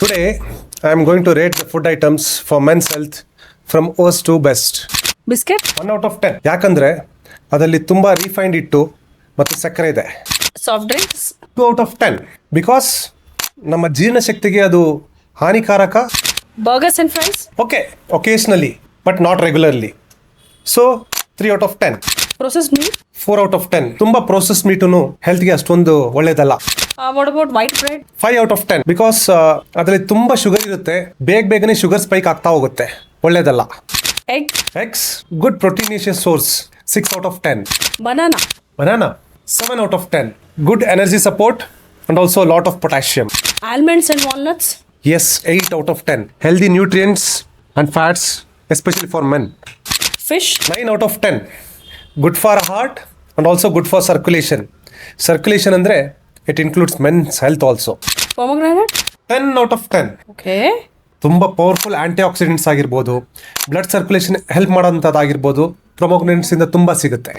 Today, I am going to rate the food items for men's health from worst to best. Biscuit 1 out of 10. ಯಾಕಂದ್ರೆ ಅದರಲ್ಲಿ ತುಂಬಾ refined ಇಟ್ಟು ಮತ್ತು ಸಕ್ಕರೆ ಇದೆ. Soft drinks 2 out of 10. Because ನಮ್ಮ ಜೀರ್ಣಶಕ್ತಿಗೆ ಅದು ಹಾನಿಕಾರಕ. Burgers and fries okay, occasionally but not regularly. So 3 out of 10. Processed meat 4 out of 10. ತುಂಬಾ ಪ್ರೋಸೆಸ್ ಮೀಟು ಹೆಲ್ತ್ಗೆ ಅಷ್ಟೊಂದು ಒಳ್ಳೇದಲ್ಲ. What about white bread 5 out of 10. Because ಅದರಲ್ಲಿ ತುಂಬಾ ಶುಗರ್ ಇರುತ್ತೆ, ಬೇಗನೆ ಶುಗರ್ ಸ್ಪೈಕ್ ಆಗ್ತಾ ಹೋಗುತ್ತೆ, ಒಳ್ಳೇದಲ್ಲ. Egg Eggs, good proteinous source, 6 out of 10. Banana Banana, 7 out of 10. Good energy support and also a lot of potassium. Almonds and walnuts Yes, 8 out of 10. Healthy nutrients and fats, especially for men. Fish 9 out of 10. Good for heart and also good for circulation. Circulation andre, it includes men's health also. ಪೊಮಗ್ರಾನೇಟ್ 10 out of 10. Okay ತುಂಬ powerful aunty accidents ಆಗಿರ್ಬೋದು, blood circulation help ಮಾಡೋಂಥದ್ದಾಗಿರ್ಬೋದು, ಪ್ರೊಮೊಗ್ನೆಂಟ್ಸ್ ಇಂದ ತುಂಬ ಸಿಗುತ್ತೆ.